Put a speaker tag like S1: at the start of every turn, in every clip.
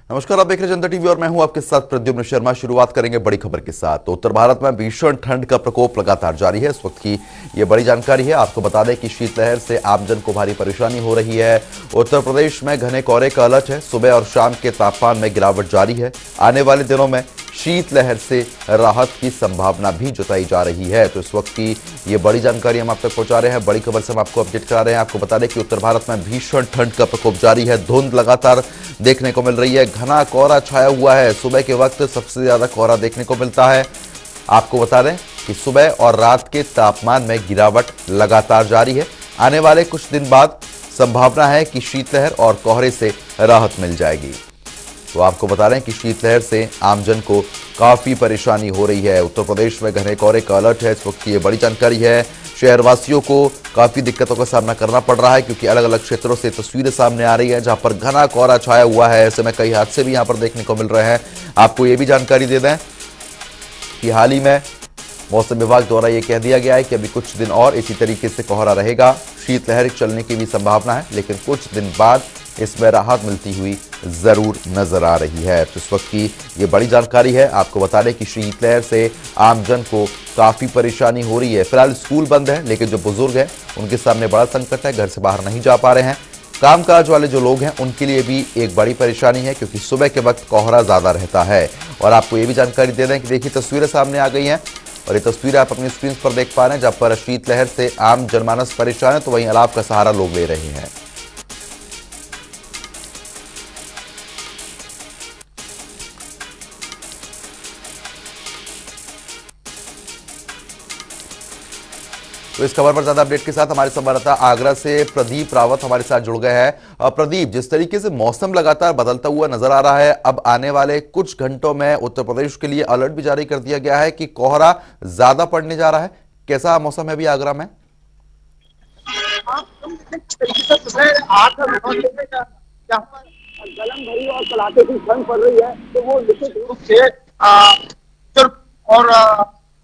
S1: नमस्कार, आप देख रहे हैं जनता टीवी और मैं हूं आपके साथ प्रद्युम्न शर्मा। शुरुआत करेंगे बड़ी खबर के साथ। तो उत्तर भारत में भीषण ठंड का प्रकोप लगातार जारी है। इस वक्त की ये बड़ी जानकारी है। आपको बता दें कि शीतलहर से आमजन को भारी परेशानी हो रही है। उत्तर प्रदेश में घने कोहरे का अलर्ट है। सुबह और शाम के तापमान में गिरावट जारी है। आने वाले दिनों में शीतलहर से राहत की संभावना भी जताई जा रही है। तो इस वक्त की ये बड़ी जानकारी हम आप तक पहुंचा रहे हैं। बड़ी खबर से हम आपको अपडेट करा रहे हैं। आपको बता दें कि उत्तर भारत में भीषण ठंड का प्रकोप जारी है। धुंध लगातार देखने को मिल रही है। घना कोहरा छाया हुआ है। सुबह के वक्त सबसे ज्यादा कोहरा देखने को मिलता है। आपको बता दें कि सुबह और रात के तापमान में गिरावट लगातार जारी है। आने वाले कुछ दिन बाद संभावना है कि शीतलहर और कोहरे से राहत मिल जाएगी। तो आपको बता रहे हैं कि शीतलहर से आमजन को काफी परेशानी हो रही है। उत्तर प्रदेश में घने कोहरे का अलर्ट है। इस वक्त की ये बड़ी जानकारी है। शहरवासियों को काफी दिक्कतों का सामना करना पड़ रहा है क्योंकि अलग अलग क्षेत्रों से तस्वीरें सामने आ रही है जहां पर घना कोहरा छाया हुआ है। ऐसे में कई हादसे भी यहां पर देखने को मिल रहे हैं। आपको ये भी जानकारी दे दें कि हाल ही में मौसम विभाग द्वारा यह कह दिया गया है कि अभी कुछ दिन और इसी तरीके से कोहरा रहेगा। शीतलहर चलने की भी संभावना है, लेकिन कुछ दिन बाद इसमें राहत मिलती हुई जरूर नजर आ रही है। तो इस वक्त की ये बड़ी जानकारी है। आपको बता दें कि शीतलहर से आमजन को काफी परेशानी हो रही है। फिलहाल स्कूल बंद है, लेकिन जो बुजुर्ग हैं उनके सामने बड़ा संकट है। घर से बाहर नहीं जा पा रहे हैं। कामकाज वाले जो लोग हैं उनके लिए भी एक बड़ी परेशानी है क्योंकि सुबह के वक्त कोहरा ज्यादा रहता है। और आपको ये भी जानकारी दे दें कि देखिए तस्वीरें सामने आ गई हैं और ये तस्वीरें आप अपनी स्क्रीन पर देख पा रहे हैं जहां पर शीतलहर से आम जनमानस परेशान है तो वहीं अलाव का सहारा लोग ले रहे हैं। तो इस खबर पर ज्यादा अपडेट के साथ हमारे संवाददाता आगरा से प्रदीप रावत हमारे साथ जुड़ गए हैं। प्रदीप, जिस तरीके से मौसम लगातार बदलता हुआ नजर आ रहा है, अब आने वाले कुछ घंटों में उत्तर प्रदेश के लिए अलर्ट भी जारी कर दिया गया है कि कोहरा ज्यादा पड़ने जा रहा है। कैसा मौसम है अभी आगरा में?
S2: गलन भरी और कड़ाके की ठंड पड़ रही है तो वो निश्चित रूप से और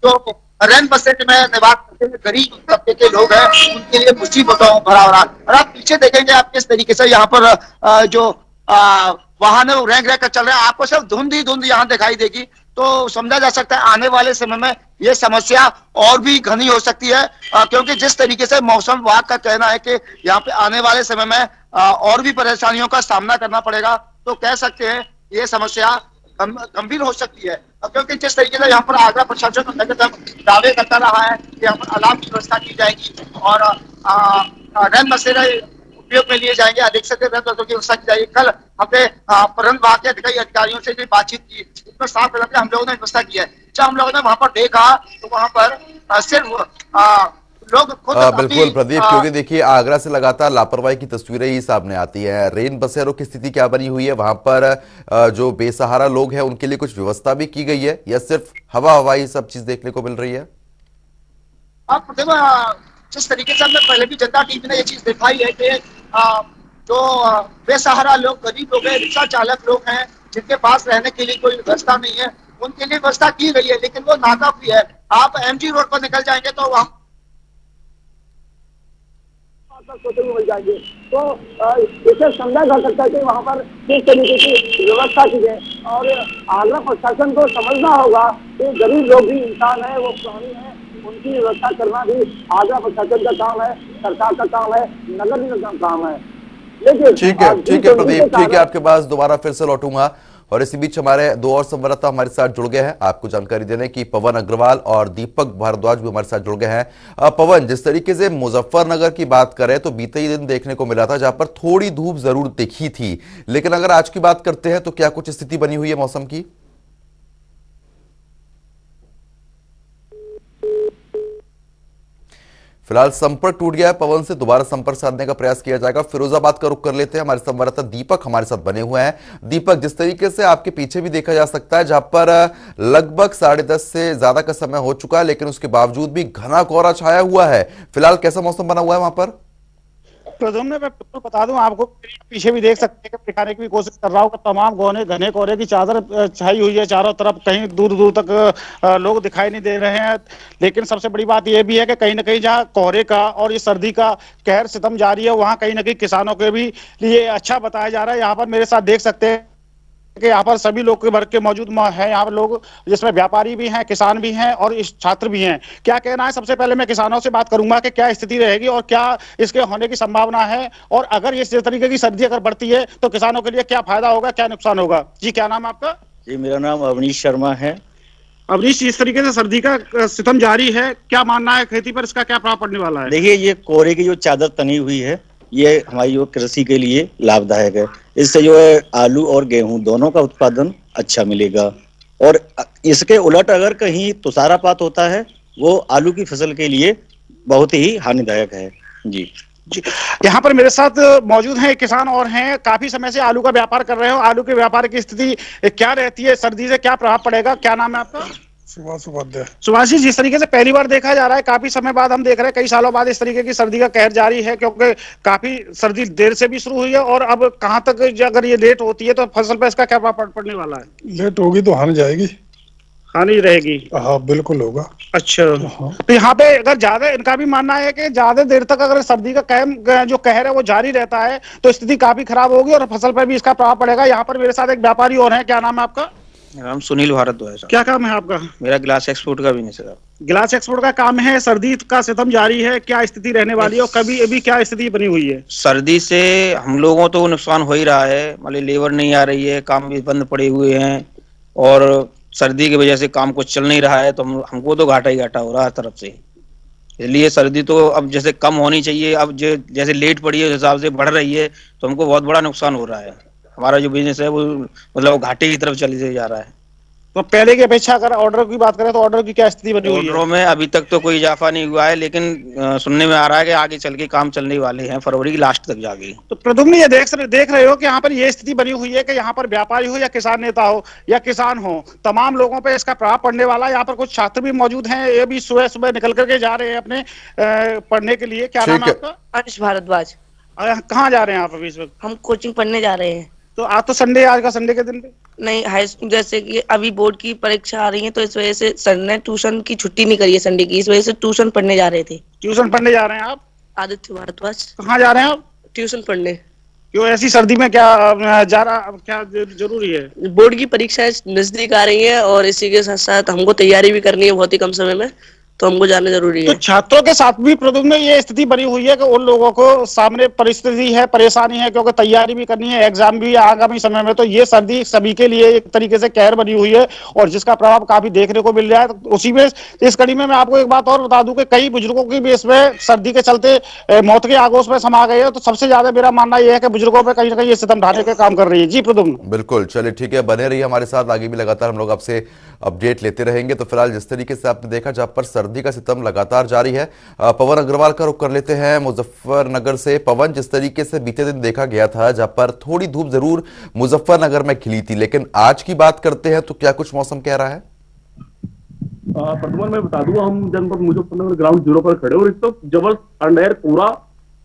S2: जो रैन बसेरे में निवास करते हैं गरीब तबके के लोग हैं उनके लिए मुसीबतों भरा हो रहा है। और आप पीछे देखेंगे आप किस तरीके से यहाँ पर जो वाहन है वो रैंक रैंक कर चल रहे हैं। आपको सिर्फ धुंध ही धुंध यहाँ दिखाई देगी तो समझा जा सकता है आने वाले समय में ये समस्या और भी घनी हो सकती है क्योंकि जिस तरीके से मौसम विभाग का कहना है कि यहाँ पे आने वाले समय में और भी परेशानियों का सामना करना पड़ेगा। तो कह सकते हैं ये समस्या गंभीर हो सकती है क्योंकि जिस तरीके से यहाँ पर आगरा प्रशासन दावे करता रहा है कि यहाँ पर अलाव की व्यवस्था की जाएगी और रैन बसेरे उपयोग में लिए जाएंगे। अधिक से अधिक रैन बसेरों की व्यवस्था की जाएगी। कल हमने परिवहन विभाग के कई अधिकारियों से भी बातचीत की, इसमें साफ तौर पर हम लोगों ने व्यवस्था की है। जब हम लोगों ने वहां पर देखा तो वहां पर सिर्फ लोग खुद
S1: बिल्कुल प्रदीप, क्योंकि देखिए आगरा से लगातार लापरवाही की तस्वीरें ही सामने आती हैं। रेन बसेरों की स्थिति क्या बनी हुई है वहां पर? जो बेसहारा लोग हैं उनके लिए कुछ व्यवस्था भी की गई है या सिर्फ हवा हवा ही सब चीज देखने को मिल रही है?
S2: आप देखो जिस तरीके से हमने पहले भी जनता टीवी ने ये चीज दिखाई है कि जो बेसहारा लोग गरीब लोग हैं, रिक्शा चालक लोग हैं जिनके पास रहने के लिए कोई व्यवस्था नहीं है, उनके लिए व्यवस्था की गई है लेकिन वो नाकाफी है। आप एमजी रोड पर निकल जाएंगे तो वहां मिल जाएंगे तो इसे समझा जा सकता है कि वहाँ पर किस तरीके की व्यवस्था की जाए। और आगरा प्रशासन को समझना होगा कि गरीब लोग भी इंसान है, वो प्राणी है, उनकी व्यवस्था करना भी आगरा प्रशासन का काम है, सरकार का काम है, नगर निगम का काम है। लेकिन
S1: ठीक है प्रदीप, ठीक है, आपके पास दोबारा फिर से लौटूंगा। और इसी बीच हमारे दो और संवाददाता हमारे साथ जुड़ गए हैं आपको जानकारी देने की। पवन अग्रवाल और दीपक भारद्वाज भी हमारे साथ जुड़ गए हैं। पवन, जिस तरीके से मुजफ्फरनगर की बात करें तो बीते ही दिन देखने को मिला था जहां पर थोड़ी धूप जरूर दिखी थी, लेकिन अगर आज की बात करते हैं तो क्या कुछ स्थिति बनी हुई है मौसम की? फिलहाल संपर्क टूट गया है। पवन से दोबारा संपर्क साधने का प्रयास किया जाएगा। फिरोजाबाद का रुख कर लेते हैं। हमारे संवाददाता दीपक हमारे साथ बने हुए हैं। दीपक, जिस तरीके से आपके पीछे भी देखा जा सकता है जहां पर लगभग 10:30 से ज्यादा का समय हो चुका है, लेकिन उसके बावजूद भी घना कोहरा छाया हुआ है। फिलहाल कैसा मौसम बना हुआ है वहां पर?
S3: प्रद्युम्न, मैं बिल्कुल बता दूं आपको, पीछे भी देख सकते हैं, दिखाने की भी कोशिश कर रहा हूँ। तमाम घने कोहरे की चादर छाई हुई है चारों तरफ, कहीं दूर दूर तक लोग दिखाई नहीं दे रहे हैं। लेकिन सबसे बड़ी बात यह भी है कि कहीं ना कहीं जहाँ कोहरे का और ये सर्दी का कहर सितम जारी है, वहाँ कहीं ना कहीं किसानों के भी लिए अच्छा बताया जा रहा है। यहाँ पर मेरे साथ देख सकते हैं कि यहाँ पर सभी लोग के वर्ग के मौजूद हैं यहाँ पर लोग, जिसमें व्यापारी भी हैं, किसान भी हैं और छात्र भी हैं। क्या कहना है? सबसे पहले मैं किसानों से बात करूंगा कि क्या स्थिति रहेगी और क्या इसके होने की संभावना है, और अगर इस तरीके की सर्दी अगर बढ़ती है तो किसानों के लिए क्या फायदा होगा, क्या नुकसान होगा। जी, क्या नाम है आपका?
S4: जी, मेरा नाम अवनीश शर्मा है।
S3: अवनीश, इस तरीके से सर्दी का सितम जारी है, क्या मानना है खेती पर, इसका क्या प्रभाव पड़ने वाला है?
S4: देखिए, ये कोहरे की जो चादर तनी हुई है, ये हमारी जो कृषि के लिए लाभदायक है। इससे जो है आलू और गेहूं दोनों का उत्पादन अच्छा मिलेगा। और इसके उलट अगर कहीं तुषारपात होता है, वो आलू की फसल के लिए बहुत ही हानिदायक है। जी
S3: जी, यहाँ पर मेरे साथ मौजूद हैं किसान और हैं, काफी समय से आलू का व्यापार कर रहे हो। आलू के व्यापार की स्थिति क्या रहती है, सर्दी से क्या प्रभाव पड़ेगा? क्या नाम है आपका?
S5: सुभाष उपाध्याय।
S3: सुभाष जी, जिस तरीके से पहली बार देखा जा रहा है, काफी समय बाद हम देख रहे हैं, कई सालों बाद इस तरीके की सर्दी का कहर जारी है, क्योंकि काफी सर्दी देर से भी शुरू हुई है और अब कहाँ तक अगर ये लेट होती है तो फसल पर इसका क्या प्रभाव पड़ने वाला है?
S5: लेट होगी तो हानि जाएगी।
S3: हानि रहेगी?
S5: हाँ, बिल्कुल होगा।
S3: अच्छा, तो यहाँ पे अगर ज्यादा, इनका भी मानना है कि ज्यादा देर तक अगर सर्दी का जो कहर है वो जारी रहता है तो स्थिति काफी खराब होगी और फसल पर भी इसका प्रभाव पड़ेगा। यहाँ पर मेरे साथ एक व्यापारी और हैं, क्या नाम है आपका?
S4: मेरा नाम सुनील भारद्वाज है।
S3: क्या काम है आपका?
S4: मेरा ग्लास एक्सपोर्ट का बिजनेस है।
S3: गिलास एक्सपोर्ट का काम है। सर्दी का सितम जारी है, क्या स्थिति रहने वाली है और कभी अभी क्या स्थिति बनी हुई है?
S4: सर्दी से हम लोगों तो नुकसान हो ही रहा है, मतलब लेबर नहीं आ रही है, काम भी बंद पड़े हुए हैं और सर्दी की वजह से काम कुछ चल नहीं रहा है, तो हमको तो घाटा ही घाटा हो रहा है तरफ से। इसलिए सर्दी तो अब जैसे कम होनी चाहिए, अब जैसे लेट पड़ी है उस हिसाब से बढ़ रही है, तो हमको बहुत बड़ा नुकसान हो रहा है। हमारा जो बिजनेस है वो मतलब घाटे की तरफ चले जा रहा है।
S3: तो पहले की अपेक्षा अगर ऑर्डर की बात करें तो ऑर्डर की क्या स्थिति बनी हुई है?
S4: ऑर्डरों में अभी तक तो कोई इजाफा नहीं हुआ है, लेकिन सुनने में आ रहा है कि आगे चल के काम चलने वाले हैं, फरवरी की लास्ट तक जाके।
S3: तो प्रद्युम्न, ये देख रहे हो कि यहाँ पर ये स्थिति बनी हुई है कि यहाँ पर व्यापारी हो या किसान नेता हो या किसान हो, तमाम लोगों पे इसका प्रभाव पड़ने वाला है। यहाँ पर कुछ छात्र भी मौजूद हैं, ये भी सुबह सुबह निकल करके जा रहे हैं अपने पढ़ने के लिए। क्या नाम है आपका?
S6: अंश भारद्वाज।
S3: कहाँ जा रहे हैं आप अभी इस वक्त?
S6: हम कोचिंग पढ़ने जा रहे हैं।
S3: तो आज तो संडे, आज का संडे के दिन पे
S6: नहीं, हाई स्कूल, जैसे कि अभी बोर्ड की परीक्षा आ रही है तो इस वजह से सर ने ट्यूशन की छुट्टी नहीं करी है संडे की, इस वजह से ट्यूशन पढ़ने जा रहे थे।
S3: ट्यूशन पढ़ने जा रहे हैं आप?
S6: आदित्य भारद्वाज।
S3: कहाँ जा रहे हैं आप?
S6: ट्यूशन पढ़ने।
S3: क्यों ऐसी सर्दी में क्या जा रहा, क्या जरूरी है?
S6: बोर्ड की परीक्षाएं नजदीक आ रही है और इसी के साथ साथ हमको तैयारी भी करनी है बहुत ही कम समय में, तो हमको जाना जरूरी
S3: तो
S6: है।
S3: छात्रों के साथ भी प्रद्युम्न में ये स्थिति बनी हुई है कि उन लोगों को सामने परिस्थिति है, परेशानी है, क्योंकि तैयारी भी करनी है, एग्जाम भी है आगामी समय में। तो ये सर्दी सभी के लिए एक तरीके से कहर बनी हुई है और जिसका प्रभाव काफी देखने को मिल रहा है। तो उसी में इस कड़ी में मैं आपको एक बात और बता दूं कि कई बुजुर्गों की भी इसमें सर्दी के चलते मौत के आगोश में समा गए हैं। तो सबसे ज्यादा मेरा मानना यह है कि बुजुर्गों पर कहीं ना कहीं ये सितम ढाने का काम कर रही है। जी प्रद्युम्न।
S1: बिल्कुल, चलिए ठीक है, बने रहिए हमारे साथ, आगे भी लगातार हम लोग आपसे अपडेट लेते रहेंगे। तो फिलहाल जिस तरीके से आपने देखा, जहां पर सर्दी का सितम लगातार जारी है, पवन अग्रवाल का रुख कर लेते हैं मुजफ्फरनगर से। पवन, जिस तरीके से बीते दिन देखा गया था, जहां पर थोड़ी धूप जरूर मुजफ्फरनगर में खिली थी, लेकिन आज की बात करते हैं तो क्या कुछ मौसम कह रहा है?
S7: प्रथम मैं बता दूं, हम जनपद मुजफ्फरनगर ग्राउंड जीरो पर खड़े और इस वक्त जबरदस्त अंधेर, कोहरा,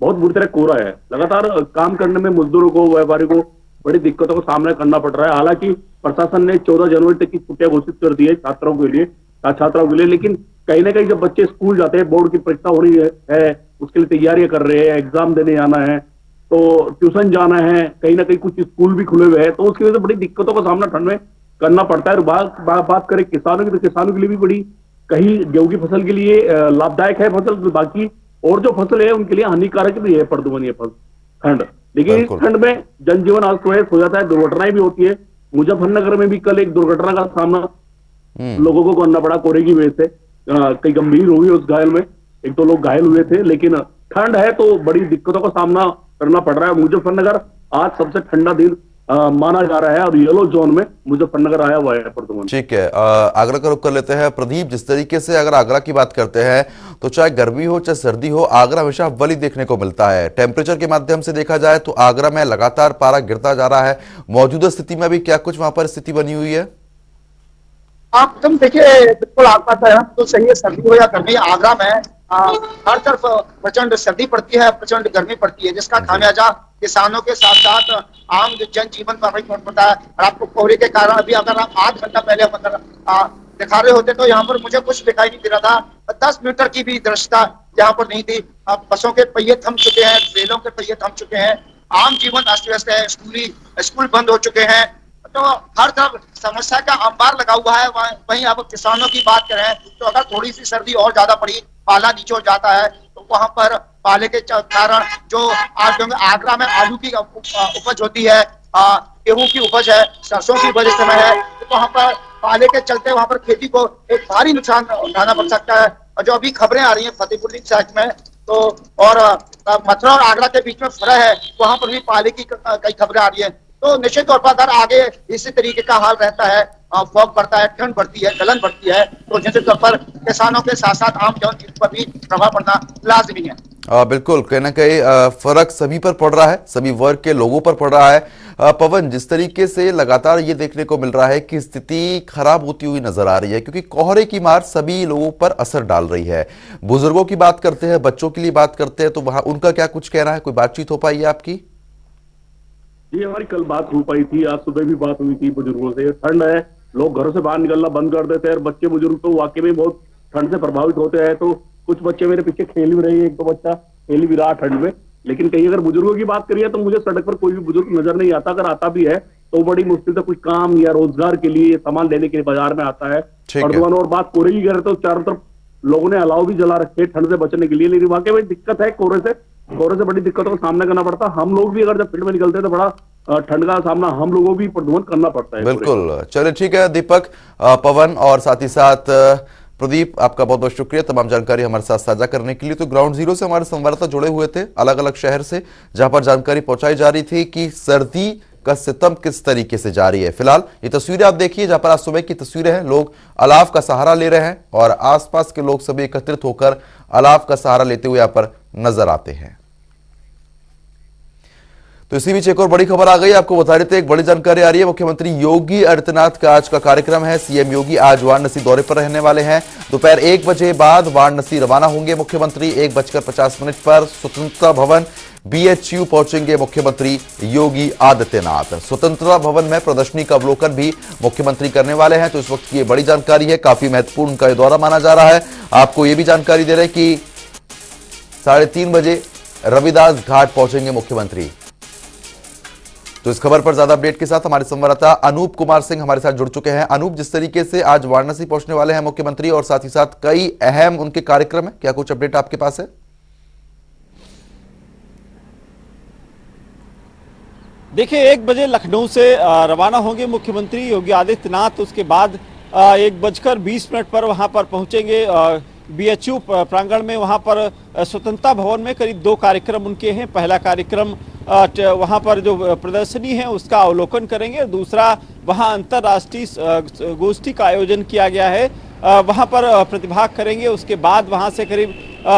S7: बहुत बुरी तरह कोहरा है। लगातार काम करने में मजदूरों को, व्यापारी को बड़ी दिक्कतों का सामना करना पड़ रहा है। हालांकि प्रशासन ने 14 जनवरी तक की छुट्टियां घोषित कर दी है छात्राओं के लिए, लेकिन कहीं ना कहीं जब बच्चे स्कूल जाते हैं, बोर्ड की परीक्षा हो रही है, उसके लिए तैयारियां कर रहे हैं, एग्जाम देने जाना है, तो ट्यूशन जाना है, कहीं ना कहीं कुछ स्कूल भी खुले हुए हैं, तो उसकी वजह से बड़ी दिक्कतों का सामना ठंड में करना पड़ता है। बात करें किसानों की, तो किसानों के लिए भी बड़ी, कहीं गेहूं की फसल के लिए लाभदायक है फसल, बाकी और जो फसल है उनके लिए हानिकारक भी है प्रदूषण, ये ठंड। लेकिन इस ठंड में जनजीवन अस्त व्यस्त हो जाता है, दुर्घटनाएं भी होती है। मुजफ्फरनगर में भी कल एक दुर्घटना का सामना लोगों को करना पड़ा कोहरे की वजह से। कई गंभीर हुई उस घायल में, 1-2 लोग घायल हुए थे, लेकिन ठंड है तो बड़ी दिक्कतों का सामना करना पड़ रहा है। मुजफ्फरनगर आज सबसे ठंडा दिन माना जा रहा है और येलो जोन में मुजफ्फरनगर आया हुआ है प्रदूषण।
S1: ठीक है, आगरा का रुख कर लेते हैं प्रदीप। जिस तरीके से अगर आगरा की बात करते हैं तो चाहे गर्मी हो चाहे सर्दी हो, आगरा हमेशा अव्वल ही देखने को मिलता है। टेम्परेचर के माध्यम से देखा जाए तो आगरा में लगातार पारा गिरता जा रहा है। मौजूदा स्थिति में भी क्या कुछ वहां पर स्थिति बनी हुई है?
S2: आप तुम देखिए, बिल्कुल आपका कहना तो सही है। सर्दी हो या गर्मी, आगरा में हर तरफ प्रचंड सर्दी पड़ती है, प्रचंड गर्मी पड़ती है, जिसका खामियाजा किसानों के साथ साथ आम जनजीवन पर भी पड़ता है। और आपको कोहरे के कारण अभी अगर आप आध घंटा पहले दिखा रहे होते तो यहाँ पर मुझे कुछ दिखाई नहीं दे रहा था। 10 मीटर की भी दृश्यता यहाँ पर नहीं थी। अब बसों के पहिए थम चुके हैं, ट्रेनों के पहिए थम चुके हैं, आम जीवन अस्त व्यस्त है, स्कूल बंद हो चुके हैं। तो हर तरफ समस्या का अंबार लगा हुआ है। वहीं अब किसानों की बात करें तो अगर थोड़ी सी सर्दी और ज्यादा पड़ी, पाला नीचे हो जाता है, तो वहां पर पाले के कारण जो आगरा में आलू की उपज होती है, गेहूं की उपज है, सरसों की उपज इस समय है, तो वहां पर पाले के चलते वहां पर खेती को एक भारी नुकसान उठाना पड़ सकता है। और जो अभी खबरें आ रही हैं फतेहपुर साइड में, तो और मथुरा और आगरा के बीच में फरह है, वहां पर भी पाले की कई खबरें आ रही है। तो निश्चित तौर पर अगर आगे इसी तरीके का हाल रहता है, फॉग बढ़ता है, ठंड बढ़ती है, गलन बढ़ती है, तो निश्चित तौर पर किसानों के साथ साथ आम जनता पर भी प्रभाव पड़ना लाजमी है।
S1: बिल्कुल, कहीं ना कहीं फर्क सभी पर पड़ रहा है, सभी वर्ग के लोगों पर पड़ रहा है। पवन, जिस तरीके से लगातार ये देखने को मिल रहा है कि स्थिति खराब होती हुई नजर आ रही है, क्योंकि कोहरे की मार सभी लोगों पर असर डाल रही है। बुजुर्गों की बात करते हैं, बच्चों के लिए बात करते हैं, तो वहां उनका क्या कुछ कहना है? कोई बातचीत हो पाई है आपकी?
S7: जी, हमारी कल बात हो पाई थी, आज सुबह भी बात हुई थी बुजुर्गों से। ठंड है, लोग घरों से बाहर निकलना बंद कर देते हैं, और बच्चे बुजुर्ग तो वाकई में बहुत ठंड से प्रभावित होते हैं। तो कुछ बच्चे मेरे पीछे खेल भी रहे हैं, एक दो बच्चा खेल भी रहा ठंड में। लेकिन कहीं अगर बुजुर्गों की बात करिए तो मुझे सड़क पर कोई भी बुजुर्ग नजर नहीं आता। अगर आता भी है तो बड़ी मुश्किल से कुछ काम या रोजगार के लिए, सामान लेने के लिए बाजार में आता है। और बात कोहरे की करें तो चारों तरफ लोगों ने अलाव भी जला रखे ठंड से बचने के लिए। लेकिन वाकई में दिक्कत है, कोहरे से बड़ी दिक्कतों का सामना करना पड़ता है। हम लोग भी अगर जब फील्ड में निकलते हैं तो बड़ा ठंड का सामना हम लोगों भी प्रदूषण करना पड़ता है।
S1: बिल्कुल, चलिए ठीक है दीपक, पवन और साथ ही साथ प्रदीप, आपका बहुत बहुत शुक्रिया तमाम जानकारी हमारे साथ साझा करने के लिए। तो ग्राउंड जीरो से हमारे संवाददाता जुड़े हुए थे अलग अलग शहर से, जहां पर जानकारी पहुंचाई जा रही थी कि सर्दी का सितम किस तरीके से जारी है। फिलहाल ये तस्वीरें आप देखिए, जहां पर आज सुबह की तस्वीरें हैं, लोग अलाव का सहारा ले रहे हैं और आसपास के लोग सभी एकत्रित होकर अलाव का सहारा लेते हुए यहां पर नजर आते हैं। तो इसी बीच एक और बड़ी खबर आ गई, आपको बता रहे थे, एक बड़ी जानकारी आ रही है। मुख्यमंत्री योगी आदित्यनाथ का आज का कार्यक्रम है। सीएम योगी आज वाराणसी दौरे पर रहने वाले हैं। दोपहर 1 बजे बाद वाराणसी रवाना होंगे मुख्यमंत्री। 1:50 पर स्वतंत्रता भवन BHU पहुंचेंगे मुख्यमंत्री योगी आदित्यनाथ। स्वतंत्रता भवन में प्रदर्शनी का अवलोकन भी मुख्यमंत्री करने वाले हैं। तो इस वक्त की ये बड़ी जानकारी है, काफी महत्वपूर्ण का दौरा माना जा रहा है। आपको ये भी जानकारी दे रहे हैं कि 3:30 बजे रविदास घाट पहुंचेंगे मुख्यमंत्री। तो इस खबर पर ज्यादा अपडेट के साथ हमारे संवाददाता अनूप कुमार सिंह हमारे साथ जुड़ चुके हैं। अनूप, जिस तरीके से आज वाराणसी पहुंचने वाले हैं मुख्यमंत्री और साथ ही साथ कई अहम उनके कार्यक्रम है, क्या कुछ अपडेट आपके पास है?
S8: देखिए, 1 बजे लखनऊ से रवाना होंगे मुख्यमंत्री योगी आदित्यनाथ। उसके बाद 1:20 पर वहां पर पहुंचेंगे BHU प्रांगण में। वहां पर स्वतंत्रता भवन में करीब 2 कार्यक्रम उनके हैं। पहला कार्यक्रम वहां पर जो प्रदर्शनी है उसका अवलोकन करेंगे, दूसरा वहां अंतर्राष्ट्रीय गोष्ठी का आयोजन किया गया है, वहां पर प्रतिभाग करेंगे। उसके बाद वहां से करीब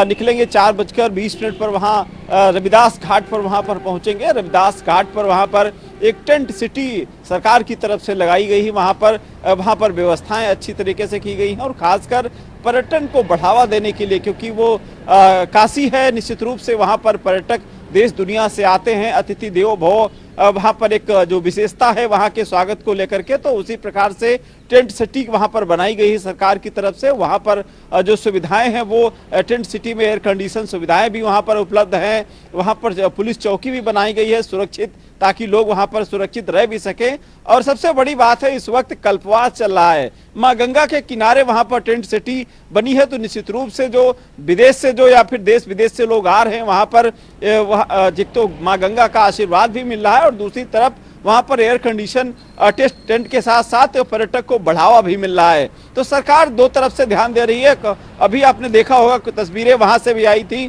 S8: निकलेंगे 4:20 पर वहां रविदास घाट पर वहां पर पहुंचेंगे। रविदास घाट पर वहां पर एक टेंट सिटी सरकार की तरफ से लगाई गई है। वहां पर व्यवस्थाएं अच्छी तरीके से की गई हैं और खासकर पर्यटन को बढ़ावा देने के लिए, क्योंकि वो काशी है, निश्चित रूप से वहां पर पर्यटक देश दुनिया से आते हैं, अतिथि देवो भव वहां पर एक जो विशेषता है वहां के स्वागत को लेकर के, तो उसी प्रकार से टेंट सिटी वहां पर बनाई गई है सरकार की तरफ से। वहां पर जो सुविधाएं हैं वो टेंट सिटी में एयर कंडीशन सुविधाएं भी वहां पर उपलब्ध हैं। वहां पर पुलिस चौकी भी बनाई गई है सुरक्षित, ताकि लोग वहां पर सुरक्षित रह भी सकें। और सबसे बड़ी बात है, इस वक्त कल्पवास चल रहा है, माँ गंगा के किनारे वहां पर टेंट सिटी बनी है। तो निश्चित रूप से जो विदेश से जो या फिर देश विदेश से लोग आ रहे हैं वहां पर, एक तो माँ गंगा का आशीर्वाद भी मिल रहा है और दूसरी तरफ वहां पर एयर कंडीशन टेंट के साथ साथ पर्यटक को बढ़ावा भी मिल रहा है। तो सरकार 2 तरफ से ध्यान दे रही है। अभी आपने देखा होगा तस्वीरें वहां से भी आई थी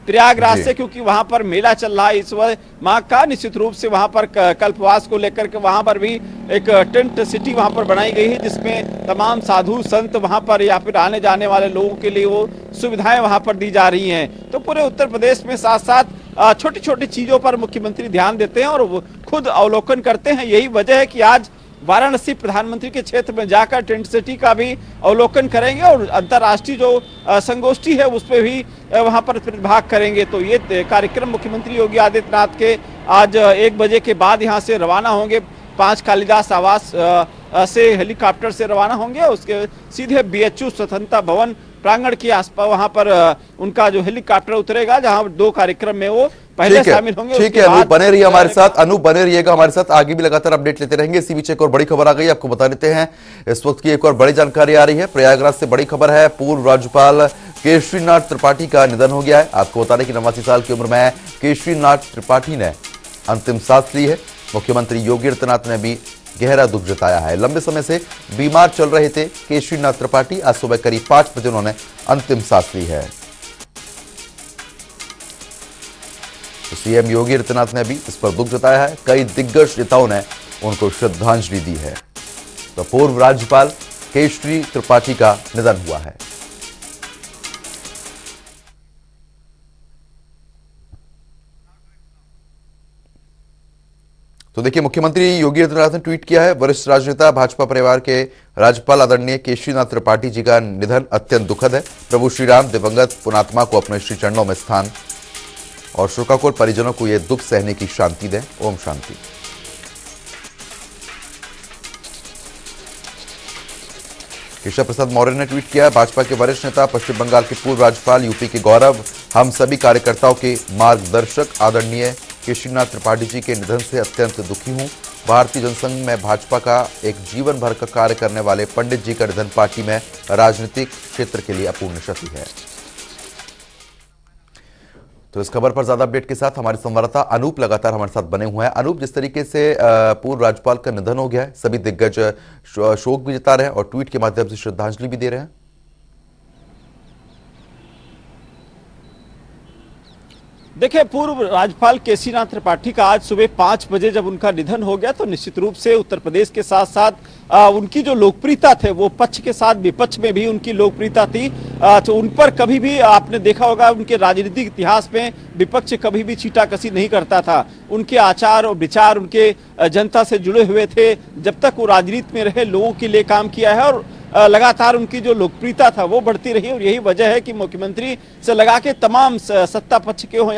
S8: प्रयागराज से, क्योंकि वहां पर मेला चल रहा है इस वक्त माँ का। निश्चित रूप से वहां पर कल्पवास को लेकर के वहां पर भी एक टेंट सिटी वहां पर बनाई गई है, जिसमें तमाम साधु संत वहां पर या फिर आने जाने वाले लोगों के लिए वो सुविधाएं वहां पर दी जा रही हैं। तो पूरे उत्तर प्रदेश में साथ साथ छोटी छोटी चीजों पर मुख्यमंत्री ध्यान देते हैं और वो खुद अवलोकन करते हैं। यही वजह है कि आज वाराणसी प्रधानमंत्री के क्षेत्र में जाकर टेंट सिटी का भी अवलोकन करेंगे और अंतर्राष्ट्रीय जो संगोष्ठी है उस पर भी वहां पर प्रतिभाग करेंगे। तो ये कार्यक्रम मुख्यमंत्री योगी आदित्यनाथ के आज 1 बजे के बाद यहाँ से रवाना होंगे। 5 कालिदास आवास से हेलीकॉप्टर से रवाना होंगे, उसके सीधे BHU स्वतंत्रता भवन प्रांगण के आसपास वहां पर उनका जो हेलीकॉप्टर उतरेगा, जहां 2 कार्यक्रम में वो पहले
S1: ठीक है,
S8: शामिल होंगे।
S1: ठीक
S8: उसके
S1: है। अनूप
S8: बाद
S1: बने रहिए हमारे साथ, अनूप बने रहिएगा हमारे साथ, आगे भी लगातार अपडेट लेते रहेंगे। इसी बीच एक और बड़ी खबर आ गई, आपको बता देते हैं। इस वक्त की एक और बड़ी जानकारी आ रही है, प्रयागराज से बड़ी खबर है। पूर्व राज्यपाल केशरीनाथ त्रिपाठी का निधन हो गया है। आपको बता दें कि 89 साल की उम्र में केशरीनाथ त्रिपाठी ने अंतिम सांस ली है। मुख्यमंत्री योगी आदित्यनाथ ने भी गहरा दुख जताया है। लंबे समय से बीमार चल रहे थे केशरीनाथ त्रिपाठी, आज सुबह करीब 5 बजे उन्होंने अंतिम सांस ली है। तो सीएम योगी आदित्यनाथ ने भी इस पर दुख जताया है। कई दिग्गज नेताओं ने उनको श्रद्धांजलि दी है। तो पूर्व राज्यपाल केशरी त्रिपाठी का निधन हुआ है। तो देखिए, मुख्यमंत्री योगी आदित्यनाथ ने ट्वीट किया है, वरिष्ठ राजनेता भाजपा परिवार के राज्यपाल आदरणीय केशरीनाथ त्रिपाठी जी का निधन अत्यंत दुखद है। प्रभु श्री राम दिवंगत पुणात्मा को अपने श्री चरणों में स्थान और शोकाकुल परिजनों को यह दुख सहने की शांति दें। ओम शांति। केशव प्रसाद मौर्य ने ट्वीट किया, भाजपा के वरिष्ठ नेता, पश्चिम बंगाल के पूर्व राज्यपाल, यूपी के गौरव, हम सभी कार्यकर्ताओं के मार्गदर्शक आदरणीय केशरीनाथ त्रिपाठी जी के निधन से अत्यंत दुखी हूं। भारतीय जनसंघ में भाजपा का एक जीवन भर का कार्य करने वाले पंडित जी का निधन पार्टी में राजनीतिक क्षेत्र के लिए अपूर्ण क्षति है। तो इस खबर पर ज्यादा अपडेट के साथ हमारे संवाददाता अनूप लगातार हमारे साथ बने हुए हैं। अनूप, जिस तरीके से पूर्व राज्यपाल का निधन हो गया है, सभी दिग्गज शोक भी जता रहे हैं और ट्वीट के माध्यम से श्रद्धांजलि भी दे रहे हैं।
S8: देखिए, पूर्व राज्यपाल केशरीनाथ त्रिपाठी का आज सुबह 5 बजे जब उनका निधन हो गया, तो निश्चित रूप से उत्तर प्रदेश के साथ साथ उनकी जो लोकप्रियता थे, वो पक्ष के साथ विपक्ष में भी उनकी लोकप्रियता थी। तो उन पर कभी भी आपने देखा होगा, उनके राजनीतिक इतिहास में विपक्ष कभी भी छींटाकशी नहीं करता था। उनके आचार और विचार उनके जनता से जुड़े हुए थे। जब तक वो राजनीति में रहे, लोगों के लिए काम किया है और लगातार उनकी जो लोकप्रियता था वो बढ़ती रही। और यही वजह है कि मुख्यमंत्री से लगा के तमाम सत्ता पक्ष के हों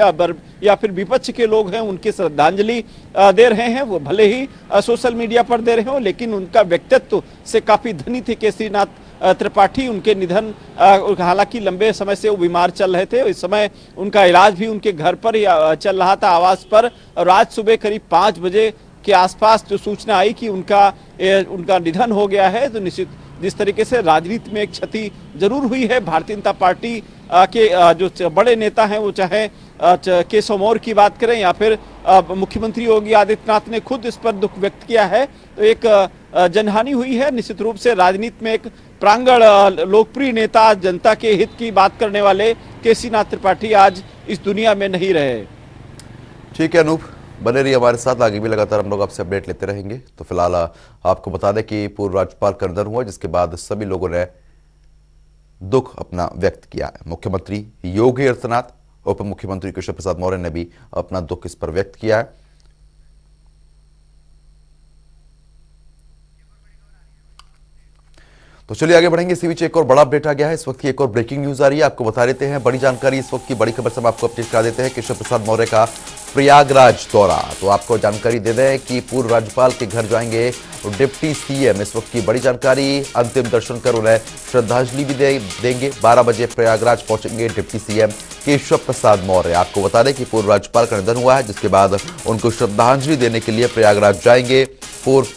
S8: या फिर विपक्ष के लोग हैं, उनकी श्रद्धांजलि दे रहे हैं। वो भले ही सोशल मीडिया पर दे रहे हो, लेकिन उनका व्यक्तित्व से काफी धनी थे केशरीनाथ त्रिपाठी। उनके निधन, हालांकि लंबे समय से वो बीमार चल रहे थे, इस समय उनका इलाज भी उनके घर पर चल रहा था, आवास पर। और आज सुबह करीब 5 बजे के आसपास जो सूचना आई कि उनका निधन हो गया है, तो निश्चित जिस तरीके से राजनीति में एक क्षति जरूर हुई है। भारतीय जनता पार्टी के जो बड़े नेता हैं, वो चाहे केशव मौर्य की बात करें या फिर मुख्यमंत्री योगी आदित्यनाथ ने खुद इस पर दुख व्यक्त किया है, तो एक जनहानि हुई है। निश्चित रूप से राजनीति में एक प्रांगण लोकप्रिय नेता, जनता के हित की बात करने वाले केशरीनाथ त्रिपाठी आज इस दुनिया में नहीं रहे।
S1: ठीक है अनूप, बने रहिए हमारे साथ, आगे भी लगातार हम लोग आपसे अपडेट लेते रहेंगे। तो फिलहाल आपको बता दें कि पूर्व राज्यपाल का निधन हुआ, जिसके बाद सभी लोगों ने दुख अपना व्यक्त किया है। मुख्यमंत्री योगी आदित्यनाथ, उप मुख्यमंत्री केशव प्रसाद मौर्य ने भी अपना दुख इस पर व्यक्त किया है। तो चलिए आगे बढ़ेंगे। इसी बीच एक और बड़ा अपडेट आ गया है। इस वक्त की एक और ब्रेकिंग न्यूज आ रही है, आपको बता देते हैं। बड़ी जानकारी, इस वक्त की बड़ी खबर से हम आपको अपडेट करा देते हैं। केशव प्रसाद मौर्य का प्रयागराज दौरा, तो आपको जानकारी दे दें कि पूर्व राज्यपाल के घर जाएंगे डिप्टी सीएम। इस वक्त की बड़ी जानकारी, अंतिम दर्शन कर उन्हें श्रद्धांजलि भी देंगे। 12 बजे प्रयागराज पहुंचेंगे डिप्टी सीएम केशव प्रसाद मौर्य। आपको बता दें कि पूर्व राज्यपाल का निधन हुआ है, जिसके बाद उनको श्रद्धांजलि देने के लिए प्रयागराज जाएंगे। पूर्व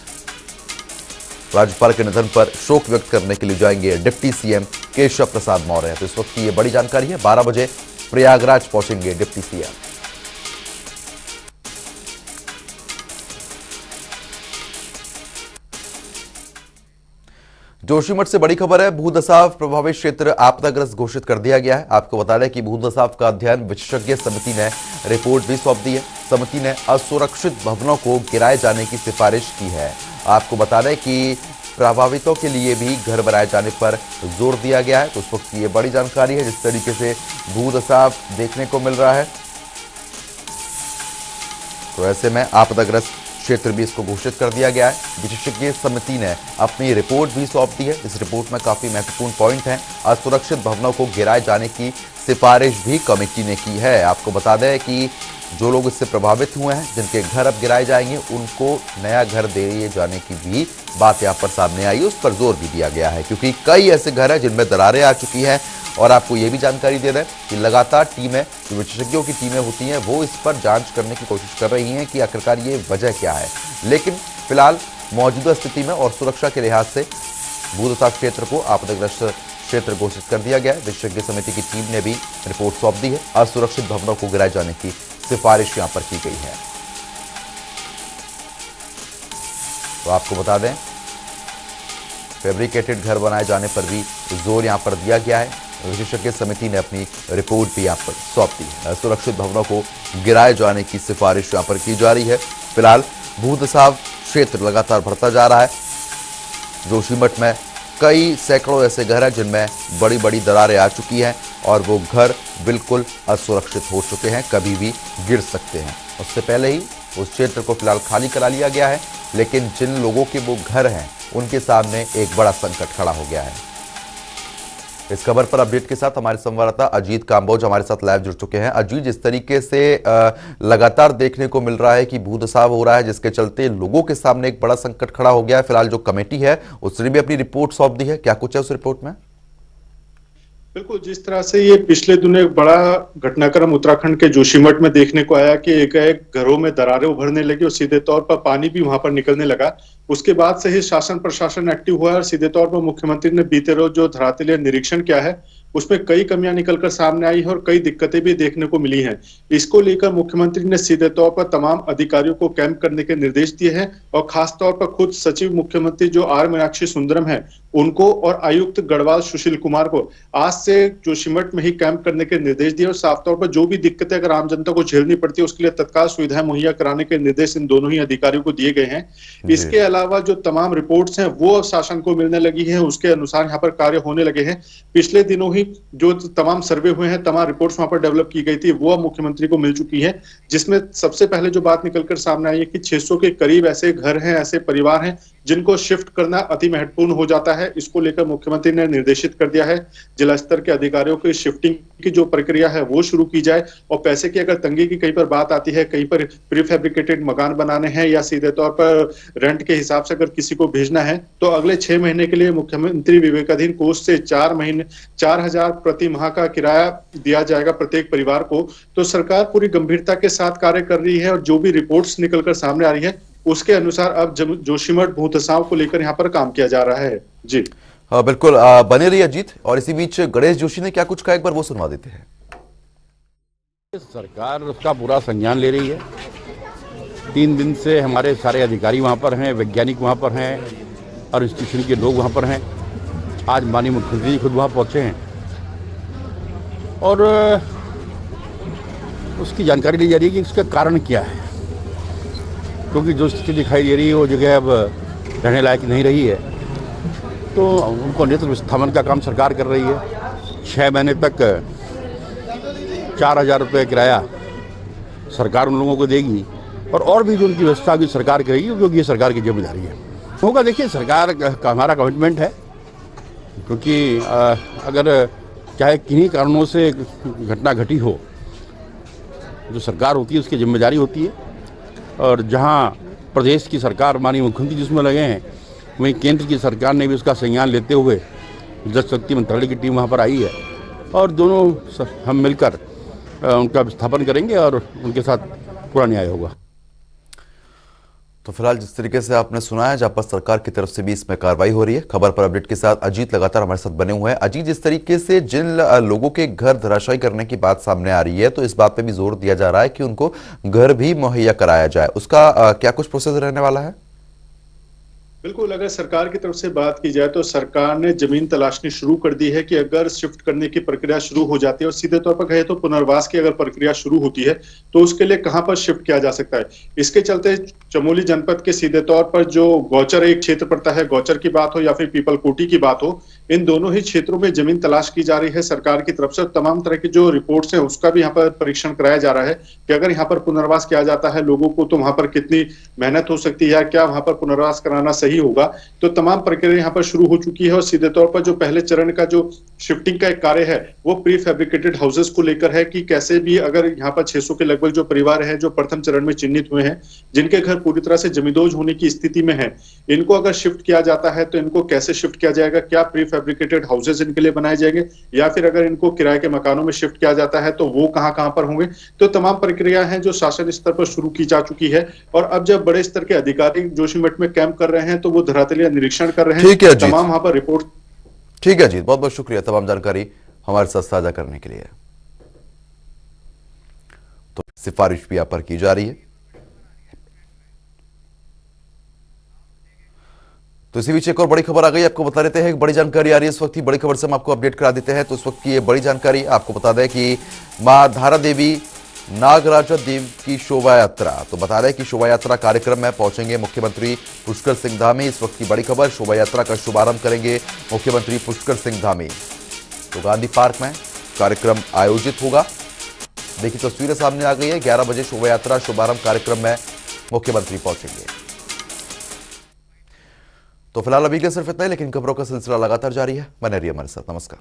S1: राज्यपाल के निधन पर शोक व्यक्त करने के लिए जाएंगे डिप्टी सीएम केशव प्रसाद मौर्य। तो इस वक्त की ये बड़ी जानकारी है, 12 बजे प्रयागराज पहुंचेंगे डिप्टी सीएम। जोशीमठ से बड़ी खबर है, भूदसाव प्रभावित क्षेत्र आपदाग्रस्त घोषित कर दिया गया है। आपको बता दें कि भूदसाव का अध्ययन विशेषज्ञ समिति ने रिपोर्ट भी सौंप दी है। समिति ने असुरक्षित भवनों को गिराए जाने की सिफारिश की है। आपको बता दें कि प्रभावितों के लिए भी घर बनाए जाने पर जोर दिया गया है। तो उस वक्त की ये बड़ी जानकारी है, जिस तरीके से भूदसाव देखने को मिल रहा है। तो ऐसे में आपदाग्रस्त क्षेत्र भी इसको घोषित कर दिया गया है। विशेषज्ञ समिति ने अपनी रिपोर्ट भी सौंप दी है। इस रिपोर्ट में काफी महत्वपूर्ण पॉइंट हैं। असुरक्षित भवनों को गिराए जाने की सिफारिश भी कमेटी ने की है। आपको बता दें कि जो लोग इससे प्रभावित हुए हैं, जिनके घर अब गिराए जाएंगे, उनको नया घर दिए जाने की भी बात यहाँ पर सामने आई, उस पर जोर भी दिया गया है, क्योंकि कई ऐसे घर हैं जिनमें दरारें आ चुकी हैं और आपको ये भी जानकारी दे दें कि लगातार टीमें, जो विशेषज्ञों की टीमें होती हैं, वो इस पर जांच करने की कोशिश कर रही हैं कि आखिरकार ये वजह क्या है। लेकिन फिलहाल मौजूदा स्थिति में और सुरक्षा के लिहाज से भूतसाव क्षेत्र को आपदाग्रस्त क्षेत्र घोषित कर दिया गया है। विशेषज्ञ समिति की टीम ने भी रिपोर्ट सौंप दी है। असुरक्षित भवनों को गिराए जाने की सिफारिश यहां पर की गई है। तो आपको बता दें, फैब्रिकेटेड घर बनाए जाने पर भी जोर यहां पर दिया गया है। विशेषज्ञ समिति ने अपनी रिपोर्ट भी यहां पर सौंप दी है। असुरक्षित भवनों को गिराए जाने की सिफारिश यहां पर की जा रही है। फिलहाल भूतसाव क्षेत्र लगातार बढ़ता जा रहा है। जोशीमठ में कई सैकड़ों ऐसे घर हैं जिनमें बड़ी बड़ी दरारें आ चुकी हैं और वो घर बिल्कुल असुरक्षित हो चुके हैं, कभी भी गिर सकते हैं। उससे पहले ही उस क्षेत्र को फिलहाल खाली करा लिया गया है, लेकिन जिन लोगों के वो घर हैं उनके सामने एक बड़ा संकट खड़ा हो गया है। इस खबर पर अपडेट के साथ हमारे संवाददाता अजीत काम्बोज हमारे साथ लाइव जुड़ चुके हैं। अजीत, जिस तरीके से लगातार देखने को मिल रहा है कि भूतसाव हो रहा है, जिसके चलते लोगों के सामने एक बड़ा संकट खड़ा हो गया है, फिलहाल जो कमेटी है उसने भी अपनी रिपोर्ट सौंप दी है, क्या कुछ है उस रिपोर्ट में?
S9: बिल्कुल, जिस तरह से ये पिछले दिनों एक बड़ा घटनाक्रम उत्तराखंड के जोशीमठ में देखने को आया कि एक घरों में दरारें उभरने लगी और सीधे तौर पर पानी भी वहां पर निकलने लगा। उसके बाद से ही शासन प्रशासन एक्टिव हुआ और सीधे तौर पर मुख्यमंत्री ने बीते रोज जो धरातलीय निरीक्षण किया है उसमें कई कमियां निकलकर सामने आई है और कई दिक्कतें भी देखने को मिली हैं। इसको लेकर मुख्यमंत्री ने सीधे तौर पर तमाम अधिकारियों को कैंप करने के निर्देश दिए हैं और खास तौर पर खुद सचिव मुख्यमंत्री जो आर मीनाक्षी सुंदरम है उनको और आयुक्त गढ़वाल सुशील कुमार को आज से जोशीमठ में ही कैंप करने के निर्देश दिए और साफ तौर पर जो भी दिक्कतें अगर आम जनता को झेलनी पड़ती है उसके लिए तत्काल सुविधाएं मुहैया कराने के निर्देश इन दोनों ही अधिकारियों को दिए गए हैं। इसके अलावा जो तमाम रिपोर्ट्स हैं वो शासन को मिलने लगी है, उसके अनुसार यहाँ पर कार्य होने लगे हैं। पिछले दिनों ही जो तमाम सर्वे हुए हैं, तमाम रिपोर्ट्स वहां पर डेवलप की गई थी, वो अब मुख्यमंत्री को मिल चुकी है, जिसमें सबसे पहले जो बात निकलकर सामने आई है कि 600 के करीब ऐसे घर हैं, ऐसे परिवार हैं जिनको शिफ्ट करना अति महत्वपूर्ण हो जाता है। इसको लेकर मुख्यमंत्री ने निर्देशित कर दिया है जिला स्तर के अधिकारियों की शिफ्टिंग की जो प्रक्रिया है वो शुरू की जाए और पैसे की अगर तंगी की कहीं पर बात आती है, कहीं पर प्रीफैब्रिकेटेड मकान बनाने हैं या सीधे तौर पर रेंट के हिसाब से अगर किसी को भेजना है तो अगले 6 महीने के लिए मुख्यमंत्री विवेकाधीन कोष से 4,000 प्रति माह का किराया दिया जाएगा प्रत्येक परिवार को। तो सरकार पूरी गंभीरता के साथ कार्य कर रही है और जो भी रिपोर्ट्स निकलकर सामने आ रही है उसके अनुसार अब जोशीमठ भूतसाव को लेकर यहाँ पर काम किया जा रहा है। जी
S1: हाँ, बिल्कुल बने रहिए अजीत। और इसी बीच गणेश जोशी ने क्या कुछ कहा, एक बार वो सुनवा देते हैं।
S10: सरकार उसका पूरा संज्ञान ले रही है। 3 दिन से हमारे सारे अधिकारी वहाँ पर हैं, वैज्ञानिक वहाँ पर हैं और इंस्टीट्यूशन के लोग वहाँ पर हैं। आज माननीय मुख्यमंत्री जी खुद वहाँ पहुँचे हैं और उसकी जानकारी ली जा रही है कि इसका कारण क्या है, क्योंकि जो स्थिति दिखाई दे रही है वो जगह अब रहने लायक नहीं रही है। तो उनको नेत्र विस्थापन का काम सरकार कर रही है। 6 महीने तक 4,000 रुपये किराया सरकार उन लोगों को देगी और भी जो उनकी व्यवस्था की सरकार करेगी, क्योंकि ये सरकार की जिम्मेदारी है। होगा, देखिए सरकार का हमारा कमिटमेंट है, क्योंकि अगर चाहे किन्हीं कारणों से घटना घटी हो, जो सरकार होती है उसकी जिम्मेदारी होती है। और जहां प्रदेश की सरकार माननीय मुख्यमंत्री जिसमें लगे हैं, वहीं केंद्र की सरकार ने भी उसका संज्ञान लेते हुए जल शक्ति मंत्रालय की टीम वहां पर आई है और दोनों हम मिलकर उनका विस्थापन करेंगे और उनके साथ पूरा न्याय होगा।
S1: तो फिलहाल जिस तरीके से आपने सुना है, जहां पर सरकार की तरफ से भी इसमें कार्रवाई हो रही है। खबर पर अपडेट के साथ अजीत लगातार हमारे साथ बने हुए हैं। अजीत, जिस तरीके से जिन लोगों के घर धराशायी करने की बात सामने आ रही है, तो इस बात पे भी जोर दिया जा रहा है कि उनको घर भी मुहैया कराया जाए। उसका क्या कुछ प्रोसेस रहने वाला है?
S9: बिल्कुल, अगर सरकार की तरफ से बात की जाए तो सरकार ने जमीन तलाशनी शुरू कर दी है कि अगर शिफ्ट करने की प्रक्रिया शुरू हो जाती है और सीधे तौर पर कहे तो पुनर्वास की अगर प्रक्रिया शुरू होती है तो उसके लिए कहां पर शिफ्ट किया जा सकता है। इसके चलते चमोली जनपद के सीधे तौर पर जो गौचर एक क्षेत्र पड़ता है, गौचर की बात हो या फिर पीपलकोटी की बात हो, इन दोनों ही क्षेत्रों में जमीन तलाश की जा रही है सरकार की तरफ से। तमाम तरह की जो रिपोर्ट्स हैं उसका भी यहाँ पर परीक्षण कराया जा रहा है कि अगर यहाँ पर पुनर्वास किया जाता है लोगों को तो वहां पर कितनी मेहनत हो सकती है, क्या वहां पर पुनर्वास कराना सही होगा। तो तमाम प्रक्रिया यहाँ पर शुरू हो चुकी है और सीधे तौर पर जो पहले चरण का जो शिफ्टिंग का एक कार्य है वो प्री फैब्रिकेटेड हाउसेस को लेकर है कि कैसे भी अगर यहाँ पर 600 के लगभग जो परिवार है जो प्रथम चरण में चिन्हित हुए हैं, जिनके घर पूरी तरह से जमींदोज होने की स्थिति में है, इनको अगर शिफ्ट किया जाता है तो इनको कैसे शिफ्ट किया जाएगा, क्या प्री फैब्रिकेटेड हाउसेस इनके लिए बनाए जाएंगे, या फिर अगर इनको किराए के मकानों में शिफ्ट किया जाता है तो वो कहाँ कहाँ पर होंगे। तो तमाम प्रक्रिया हैं जो शासन स्तर पर शुरू की जा चुकी है, और अब जब बड़े स्तर के अधिकारी जोशीमठ में कैंप कर रहे हैं तो वो धरातलीय निरीक्षण कर रहे हैं।
S1: ठीक है जी,
S9: तमाम वहां पर रिपोर्ट।
S1: ठीक है जी, बहुत बहुत शुक्रिया तमाम जानकारी हमारे साथ साझा करने के लिए। तो सिफारिश भी यहाँ पर की जा रही है। तो इसी बीच एक और बड़ी खबर आ गई, आपको बता देते हैं। एक बड़ी जानकारी आ रही है इस वक्त की, बड़ी खबर से हम आपको अपडेट करा देते हैं। तो इस वक्त की ये बड़ी जानकारी आपको बता दें कि मां धारा देवी नागराजा देव की शोभा यात्रा, तो बता दें कि शोभा यात्रा कार्यक्रम में पहुंचेंगे मुख्यमंत्री पुष्कर सिंह धामी। इस वक्त की बड़ी खबर, शोभा यात्रा का शुभारंभ करेंगे मुख्यमंत्री पुष्कर सिंह धामी। तो गांधी पार्क में कार्यक्रम आयोजित होगा। देखिए तस्वीरें सामने आ गई है। 11 बजे शोभा यात्रा शुभारंभ कार्यक्रम में मुख्यमंत्री पहुंचेंगे। तो फिलहाल अभी के सिर्फ इतना ही, लेकिन खबरों का सिलसिला लगातार जारी है। बने रहिए हमारे साथ। नमस्कार।